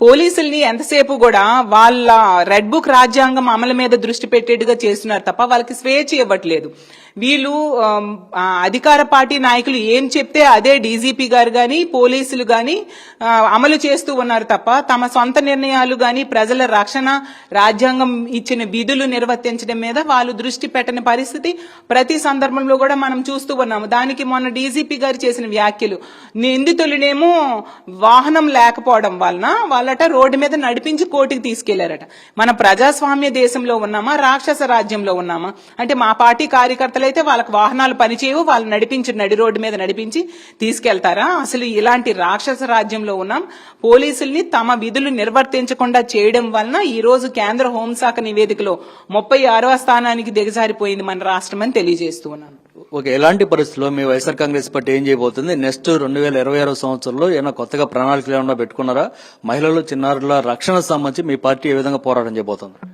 పోలీసుల్ని ఎంతసేపు కూడా వాళ్ళ రెడ్ బుక్ రాజ్యాంగం అమలు మీద దృష్టి పెట్టేట్టుగా చేస్తున్నారు తప్ప వాళ్ళకి స్వేచ్ఛ ఇవ్వట్లేదు. వీళ్ళు అధికార పార్టీ నాయకులు ఏం చెప్తే అదే డీజీపీ గారు గాని పోలీసులు గాని అమలు చేస్తూ ఉన్నారు తప్ప తమ సొంత నిర్ణయాలు గాని ప్రజల రక్షణ రాజ్యాంగం ఇచ్చిన విధులు నిర్వర్తించడం మీద వాళ్ళు దృష్టి పెట్టని పరిస్థితి ప్రతి సందర్భంలో కూడా మనం చూస్తూ ఉన్నాము. దానికి మొన్న డీజీపీ గారు చేసిన వ్యాఖ్యలు, నిందితులనేమో వాహనం లేకపోవడం వలన వాళ్ళట రోడ్డు మీద నడిపించి కోర్టుకి తీసుకెళ్లారట. మన ప్రజాస్వామ్య దేశంలో ఉన్నామా రాక్షస రాజ్యంలో ఉన్నామా? అంటే మా పార్టీ కార్యకర్తలు అయితే వాళ్ళకి వాహనాలు పనిచేయవు, వాళ్ళు నడిపించి నడి రోడ్డు మీద నడిపించి తీసుకెళ్తారా? అసలు ఇలాంటి రాక్షస రాజ్యంలో ఉన్నాం. పోలీసుల్ని తమ విధులు నిర్వర్తించకుండా చేయడం వలన ఈ రోజు కేంద్ర హోంశాఖ నివేదికలో 36వ స్థానానికి దిగజారిపోయింది మన రాష్ట్రం అని తెలియజేస్తూ ఉన్నాను. ఓకే, ఎలాంటి పరిస్థితుల్లో మీ వైఎస్ఆర్ కాంగ్రెస్ పార్టీ ఏం చేయబోతుంది? నెక్స్ట్ 2026 సంవత్సరంలో ఏమైనా కొత్తగా ప్రణాళికలు ఏమన్నా పెట్టుకున్నారా? మహిళలు చిన్నారుల రక్షణ సంబంధించి మీ పార్టీ ఏ విధంగా పోరాటం చేయబోతుంది?